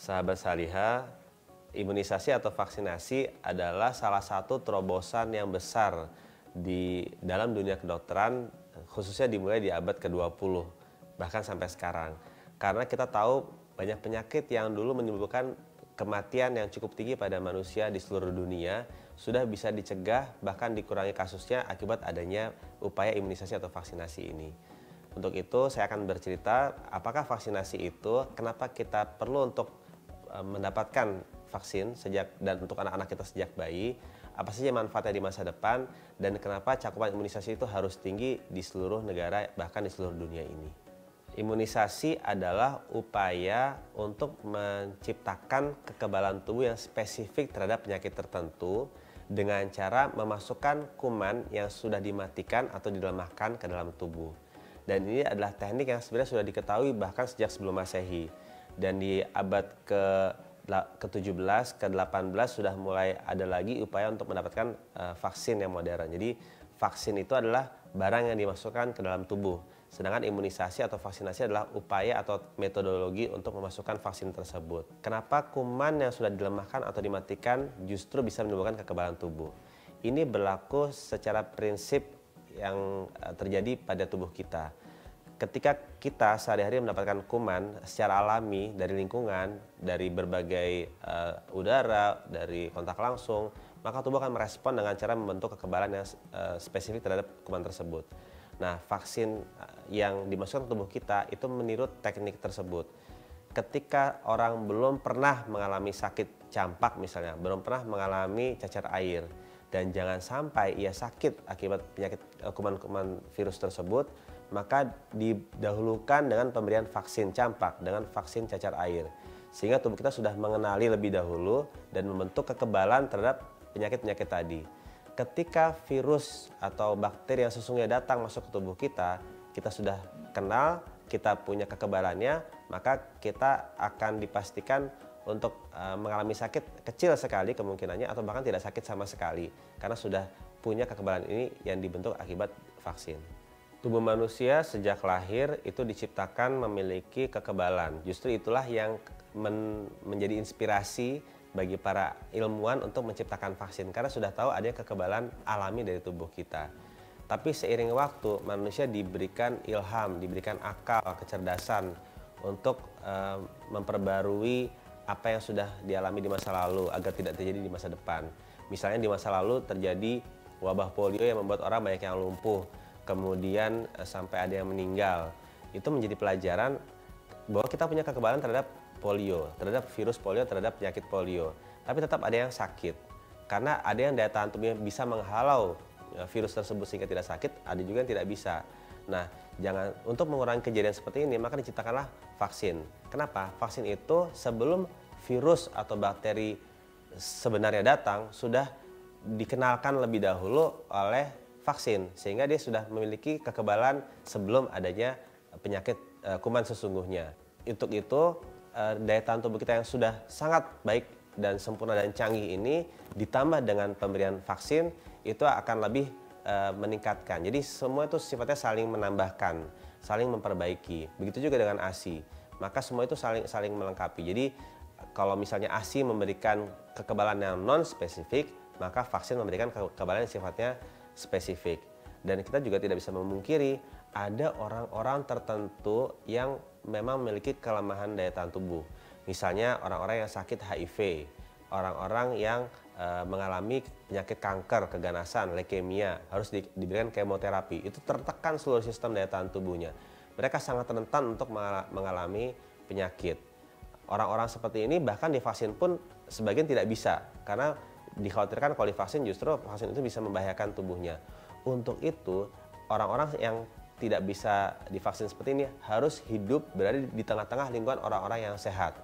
Sahabat Saliha, imunisasi atau vaksinasi adalah salah satu terobosan yang besar di dalam dunia kedokteran, khususnya dimulai di abad ke-20, bahkan sampai sekarang. Karena kita tahu banyak penyakit yang dulu menimbulkan kematian yang cukup tinggi pada manusia di seluruh dunia, sudah bisa dicegah bahkan dikurangi kasusnya akibat adanya upaya imunisasi atau vaksinasi ini. Untuk itu saya akan bercerita apakah vaksinasi itu, kenapa kita perlu untuk mendapatkan vaksin dan untuk anak-anak kita sejak bayi, apa saja manfaatnya di masa depan, dan kenapa cakupan imunisasi itu harus tinggi di seluruh negara bahkan di seluruh dunia ini. Imunisasi adalah upaya untuk menciptakan kekebalan tubuh yang spesifik terhadap penyakit tertentu dengan cara memasukkan kuman yang sudah dimatikan atau dilemahkan ke dalam tubuh. Dan ini adalah teknik yang sebenarnya sudah diketahui bahkan sejak sebelum Masehi. Dan di abad ke-17, ke-18 sudah mulai ada lagi upaya untuk mendapatkan vaksin yang modern. Jadi vaksin itu adalah barang yang dimasukkan ke dalam tubuh. Sedangkan imunisasi atau vaksinasi adalah upaya atau metodologi untuk memasukkan vaksin tersebut. Kenapa kuman yang sudah dilemahkan atau dimatikan justru bisa menimbulkan kekebalan tubuh? Ini berlaku secara prinsip yang terjadi pada tubuh kita. Ketika kita sehari-hari mendapatkan kuman secara alami dari lingkungan, dari berbagai udara, dari kontak langsung, maka tubuh akan merespon dengan cara membentuk kekebalan yang spesifik terhadap kuman tersebut. Nah, vaksin yang dimasukkan ke tubuh kita itu meniru teknik tersebut. Ketika orang belum pernah mengalami sakit campak misalnya, belum pernah mengalami cacar air, dan jangan sampai ia sakit akibat penyakit kuman-kuman virus tersebut, maka didahulukan dengan pemberian vaksin campak, dengan vaksin cacar air. Sehingga tubuh kita sudah mengenali lebih dahulu dan membentuk kekebalan terhadap penyakit-penyakit tadi. Ketika virus atau bakteri yang sesungguhnya datang masuk ke tubuh kita, kita sudah kenal, kita punya kekebalannya, maka kita akan dipastikan untuk mengalami sakit kecil sekali kemungkinannya atau bahkan tidak sakit sama sekali karena sudah punya kekebalan ini yang dibentuk akibat vaksin. Tubuh manusia sejak lahir itu diciptakan memiliki kekebalan. Justru itulah yang menjadi inspirasi bagi para ilmuwan untuk menciptakan vaksin karena sudah tahu ada kekebalan alami dari tubuh kita. Tapi seiring waktu manusia diberikan ilham, diberikan akal, kecerdasan untuk memperbarui apa yang sudah dialami di masa lalu agar tidak terjadi di masa depan. Misalnya di masa lalu terjadi wabah polio yang membuat orang banyak yang lumpuh, kemudian sampai ada yang meninggal. Itu menjadi pelajaran bahwa kita punya kekebalan terhadap polio, terhadap virus polio, terhadap penyakit polio. Tapi tetap ada yang sakit. Karena ada yang daya tahan tubuhnya bisa menghalau virus tersebut sehingga tidak sakit, ada juga yang tidak bisa. Nah, untuk mengurangi kejadian seperti ini, maka diciptakanlah vaksin. Kenapa? Vaksin itu sebelum virus atau bakteri sebenarnya datang, sudah dikenalkan lebih dahulu oleh vaksin. Sehingga dia sudah memiliki kekebalan sebelum adanya penyakit kuman sesungguhnya. Untuk itu, daya tahan tubuh kita yang sudah sangat baik dan sempurna dan canggih ini, ditambah dengan pemberian vaksin, itu akan lebih meningkatkan. Jadi semua itu sifatnya saling menambahkan, saling memperbaiki. Begitu juga dengan ASI. Maka semua itu saling melengkapi. Jadi kalau misalnya ASI memberikan kekebalan yang non spesifik, maka vaksin memberikan kekebalan yang sifatnya spesifik. Dan kita juga tidak bisa memungkiri ada orang-orang tertentu yang memang memiliki kelemahan daya tahan tubuh. Misalnya orang-orang yang sakit HIV, orang-orang yang mengalami penyakit kanker, keganasan, leukemia, harus diberikan kemoterapi. Itu tertekan seluruh sistem daya tahan tubuhnya. Mereka sangat rentan untuk mengalami penyakit. Orang-orang seperti ini bahkan divaksin pun sebagian tidak bisa, karena dikhawatirkan kalau divaksin justru vaksin itu bisa membahayakan tubuhnya. Untuk itu, orang-orang yang tidak bisa divaksin seperti ini harus hidup berada di tengah-tengah lingkungan orang-orang yang sehat.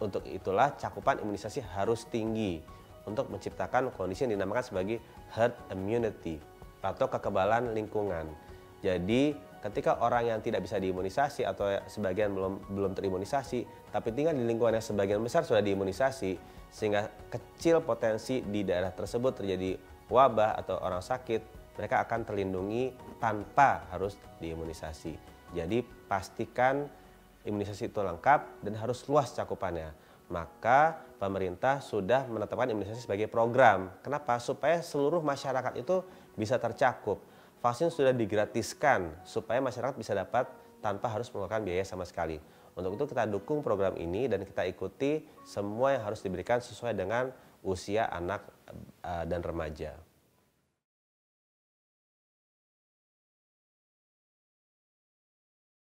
Untuk itulah cakupan imunisasi harus tinggi untuk menciptakan kondisi yang dinamakan sebagai herd immunity atau kekebalan lingkungan. Jadi ketika orang yang tidak bisa diimunisasi atau sebagian belum terimunisasi, tapi tinggal di lingkungan yang sebagian besar sudah diimunisasi, sehingga kecil potensi di daerah tersebut terjadi wabah atau orang sakit, mereka akan terlindungi tanpa harus diimunisasi. Jadi pastikan imunisasi itu lengkap dan harus luas cakupannya. maka pemerintah sudah menetapkan imunisasi sebagai program. Kenapa? Supaya seluruh masyarakat itu bisa tercakup. Vaksin sudah digratiskan supaya masyarakat bisa dapat tanpa harus mengeluarkan biaya sama sekali. Untuk itu kita dukung program ini dan kita ikuti semua yang harus diberikan sesuai dengan usia anak dan remaja.